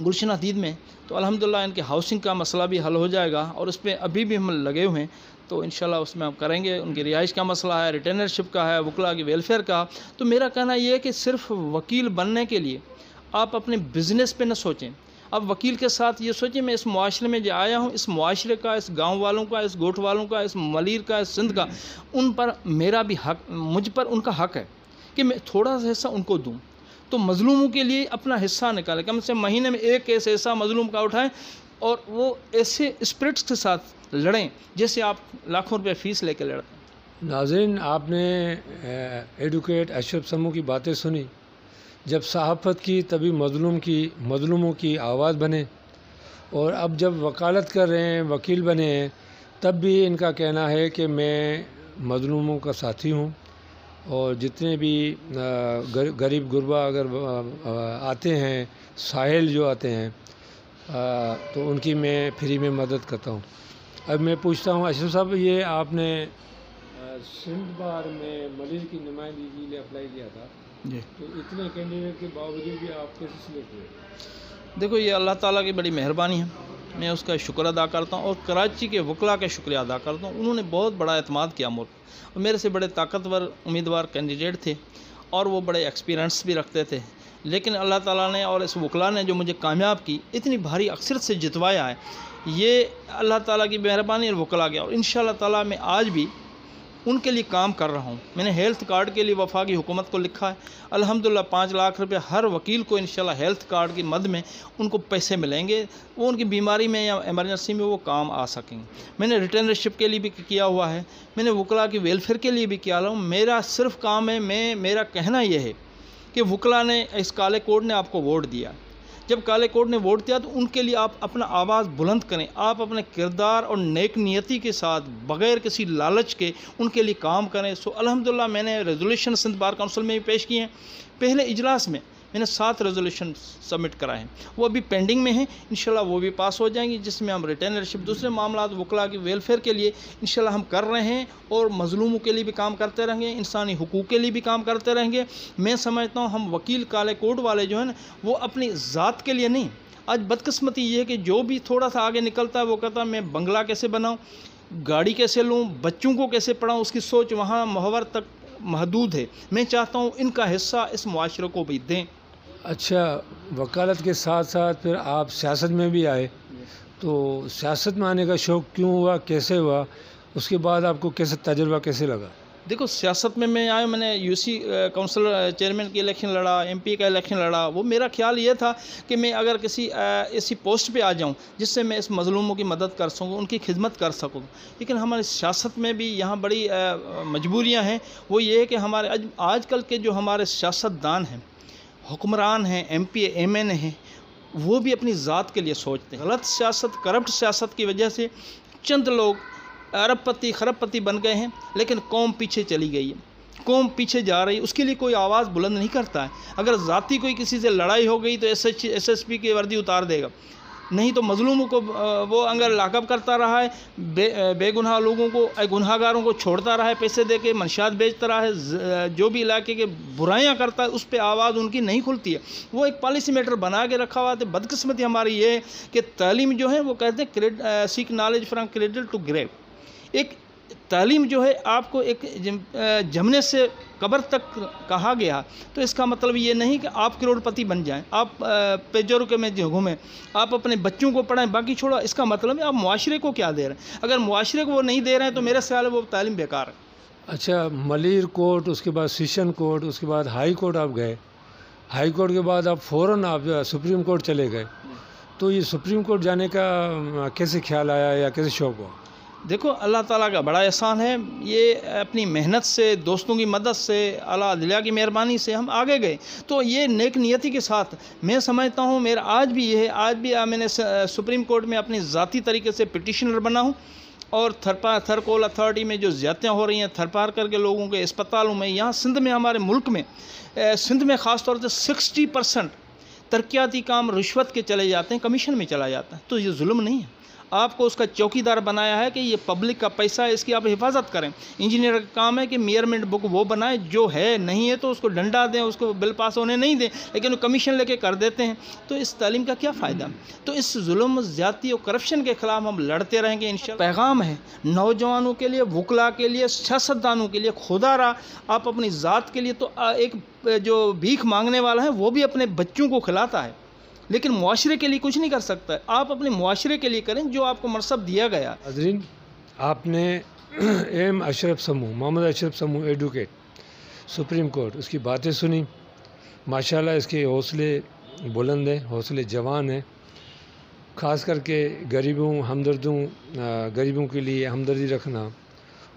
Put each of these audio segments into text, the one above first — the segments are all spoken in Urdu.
گلشن حدید میں، تو الحمدللہ ان کے ہاؤسنگ کا مسئلہ بھی حل ہو جائے گا، اور اس پہ ابھی بھی ہم لگے ہوئے ہیں، تو انشاءاللہ اس میں ہم کریں گے۔ ان کی رہائش کا مسئلہ ہے، ریٹینرشپ کا ہے، وکلاء کی ویلفیئر کا۔ تو میرا کہنا یہ ہے کہ صرف وکیل بننے کے لیے آپ اپنے بزنس پہ نہ سوچیں، اب وکیل کے ساتھ یہ سوچیں میں اس معاشرے میں جو آیا ہوں، اس معاشرے کا، اس گاؤں والوں کا، اس گوٹھ والوں کا، اس ملیر کا، اس سندھ کا، ان پر میرا بھی حق، مجھ پر ان کا حق ہے کہ میں تھوڑا سا حصہ ان کو دوں۔ تو مظلوموں کے لیے اپنا حصہ نکالیں، کم سے کم مہینے میں ایک کیس ایسا مظلوم کا اٹھائیں، اور وہ ایسے اسپرٹس کے ساتھ لڑیں جیسے آپ لاکھوں روپے فیس لے کے لڑتے ہیں۔ ناظرین، آپ نے ایڈوکیٹ اشرف سمو کی باتیں سنی۔ جب صحافت کی تبھی مظلوموں کی آواز بنے، اور اب جب وکالت کر رہے ہیں، وکیل بنے ہیں، تب بھی ان کا کہنا ہے کہ میں مظلوموں کا ساتھی ہوں، اور جتنے بھی غریب غربا اگر آتے ہیں، ساحل جو آتے ہیں، تو ان کی میں فری میں مدد کرتا ہوں۔ اب میں پوچھتا ہوں اشرف صاحب، یہ آپ نے سندھ بار میں ملیر کی نمائندگی کے لیے اپلائی کیا تھا، جی، تو اتنے کینڈیڈیٹ کے باوجود بھی آپ کیسے سلیکٹ ہوئے؟ دیکھو یہ اللہ تعالیٰ کی بڑی مہربانی ہے، میں اس کا شکر ادا کرتا ہوں، اور کراچی کے وکلاء کا شکریہ ادا کرتا ہوں۔ انہوں نے بہت بڑا اعتماد کیا مجھ پر، اور میرے سے بڑے طاقتور امیدوار کینڈیڈیٹ تھے، اور وہ بڑے ایکسپیرینس بھی رکھتے تھے، لیکن اللہ تعالیٰ نے اور اس وکلاء نے جو مجھے کامیاب کی، اتنی بھاری اکثریت سے جتوایا ہے، یہ اللہ تعالیٰ کی مہربانی اور وکلاء کی، اور انشاءاللہ تعالیٰ میں آج بھی ان کے لیے کام کر رہا ہوں۔ میں نے ہیلتھ کارڈ کے لیے وفاقی حکومت کو لکھا ہے، الحمدللہ 5 لاکھ روپے ہر وکیل کو انشاءاللہ ہیلتھ کارڈ کی مد میں ان کو پیسے ملیں گے، وہ ان کی بیماری میں یا ایمرجنسی میں وہ کام آ سکیں گے۔ میں نے ریٹینرشپ کے لیے بھی کیا ہوا ہے، میں نے وکلاء کی ویلفیئر کے لیے بھی کیا ہوا ہوں۔ میرا صرف کام ہے، میرا کہنا یہ ہے کہ وکلاء نے، اس کالے کوڈ نے آپ کو ووٹ دیا، جب کالے کوڈ نے ووٹ دیا تو ان کے لیے آپ اپنا آواز بلند کریں، آپ اپنے کردار اور نیک نیتی کے ساتھ بغیر کسی لالچ کے ان کے لیے کام کریں۔ سو الحمدللہ میں نے ریزولوشن سندھ بار کونسل میں بھی پیش کیے ہیں، پہلے اجلاس میں میں نے 7 ریزولوشن سبمٹ کرائے ہیں، وہ ابھی پینڈنگ میں ہیں، انشاءاللہ وہ بھی پاس ہو جائیں گی، جس میں ہم ریٹینرشپ، دوسرے معاملات وکلاء کی ویلفیئر کے لیے انشاءاللہ ہم کر رہے ہیں، اور مظلوموں کے لیے بھی کام کرتے رہیں گے، انسانی حقوق کے لیے بھی کام کرتے رہیں گے۔ میں سمجھتا ہوں ہم وکیل کالے کوڈ والے جو ہیں نا، وہ اپنی ذات کے لیے نہیں، آج بدقسمتی یہ ہے کہ جو بھی تھوڑا سا آگے نکلتا ہے وہ کہتا ہے میں بنگلہ کیسے بناؤں، گاڑی کیسے لوں، بچوں کو کیسے پڑھاؤں، اس کی سوچ وہاں محور تک محدود ہے۔ میں چاہتا ہوں ان کا حصہ اس معاشرے کو بھی دیں۔ اچھا، وکالت کے ساتھ ساتھ پھر آپ سیاست میں بھی آئے، تو سیاست میں آنے کا شوق کیوں ہوا، کیسے ہوا، اس کے بعد آپ کو کیسے تجربہ کیسے لگا؟ دیکھو سیاست میں آیا، میں نے یو سی کونسل چیئرمین کی الیکشن لڑا، ایم پی کا الیکشن لڑا، وہ میرا خیال یہ تھا کہ میں اگر کسی ایسی پوسٹ پہ آ جاؤں جس سے میں اس مظلوموں کی مدد کر سکوں، ان کی خدمت کر سکوں، لیکن ہماری سیاست میں بھی یہاں بڑی مجبوریاں ہیں۔ وہ یہ ہے کہ ہمارے آج کل کے جو ہمارے سیاست دان ہیں، حکمران ہیں، ایم پی ایم این اے ہیں، وہ بھی اپنی ذات کے لیے سوچتے ہیں۔ غلط سیاست، کرپٹ سیاست کی وجہ سے چند لوگ ارب پتی خرب پتی بن گئے ہیں، لیکن قوم پیچھے چلی گئی ہے، قوم پیچھے جا رہی ہے، اس کے لیے کوئی آواز بلند نہیں کرتا ہے۔ اگر ذاتی کوئی کسی سے لڑائی ہو گئی تو ایس ایس پی کی وردی اتار دے گا، نہیں تو مظلوموں کو وہ اگر لاک اپ کرتا رہا ہے، بے گناہ لوگوں کو، گناہ گاروں کو چھوڑتا رہا ہے، پیسے دے کے منشیات بیچتا رہا ہے، جو بھی علاقے کے برائیاں کرتا ہے اس پہ آواز ان کی نہیں کھلتی ہے۔ وہ ایک پالیسی میٹر بنا کے رکھا ہوا ہے۔ بدقسمتی ہماری یہ ہے کہ تعلیم جو ہے وہ کہتے ہیں seek knowledge from cradle to grave, ایک تعلیم جو ہے آپ کو ایک جمنے سے قبر تک کہا گیا، تو اس کا مطلب یہ نہیں کہ آپ کروڑ پتی بن جائیں، آپ پیجوروں کے میں گھومیں، آپ اپنے بچوں کو پڑھائیں، باقی چھوڑا، اس کا مطلب ہے آپ معاشرے کو کیا دے رہے ہیں۔ اگر معاشرے کو وہ نہیں دے رہے ہیں تو میرے خیال ہے وہ تعلیم بیکار ہے۔ اچھا، ملیر کورٹ، اس کے بعد سیشن کورٹ، اس کے بعد ہائی کورٹ آپ گئے، ہائی کورٹ کے بعد آپ فوراً آپ سپریم کورٹ چلے گئے، تو یہ سپریم کورٹ جانے کا کیسے خیال آیا یا کیسے شوق ہوا؟ دیکھو اللہ تعالیٰ کا بڑا احسان ہے، یہ اپنی محنت سے، دوستوں کی مدد سے، اعلیٰ عدلیہ کی مہربانی سے ہم آگے گئے، تو یہ نیک نیتی کے ساتھ میں سمجھتا ہوں میرا آج بھی یہ ہے، آج بھی میں نے سپریم کورٹ میں اپنی ذاتی طریقے سے پٹیشنر بنا ہوں، اور تھرکول اتھارٹی میں جو زیادتیاں ہو رہی ہیں تھرپارکر کے لوگوں کے اسپتالوں میں، یہاں سندھ میں، ہمارے ملک میں، سندھ میں خاص طور سے 60% ترقیاتی کام رشوت کے چلے جاتے ہیں، کمیشن میں چلا جاتا ہے، تو یہ ظلم نہیں ہے۔ آپ کو اس کا چوکیدار بنایا ہے کہ یہ پبلک کا پیسہ ہے، اس کی آپ حفاظت کریں۔ انجینئر کا کام ہے کہ میئرمنٹ بک وہ بنائے، جو ہے نہیں ہے تو اس کو ڈنڈا دیں، اس کو بل پاس ہونے نہیں دیں، لیکن وہ کمیشن لے کے کر دیتے ہیں، تو اس تعلیم کا کیا فائدہ؟ تو اس ظلم، زیادتی اور کرپشن کے خلاف ہم لڑتے رہیں گے انشاءاللہ۔ پیغام ہے نوجوانوں کے لیے، وکلا کے لیے، سیاستدانوں کے لیے، خدا را آپ اپنی ذات کے لیے تو ایک جو بھیک مانگنے والا ہے وہ بھی اپنے بچوں کو کھلاتا ہے، لیکن معاشرے کے لیے کچھ نہیں کر سکتا ہے۔ آپ اپنے معاشرے کے لیے کریں جو آپ کو منصب دیا گیا۔ حاضرین، آپ نے ایم اشرف سمو، محمد اشرف سمو ایڈوکیٹ، سپریم کورٹ، اس کی باتیں سنی۔ ماشاءاللہ اس کے حوصلے بلند ہیں، حوصلے جوان ہیں، خاص کر کے غریبوں کے لیے ہمدردی رکھنا،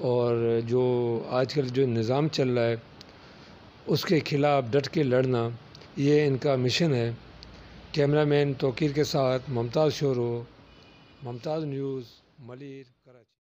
اور جو آج کل جو نظام چل رہا ہے اس کے خلاف ڈٹ کے لڑنا، یہ ان کا مشن ہے۔ کیمرہ مین توقیر کے ساتھ ممتاز شورو، ممتاز نیوز، ملیر۔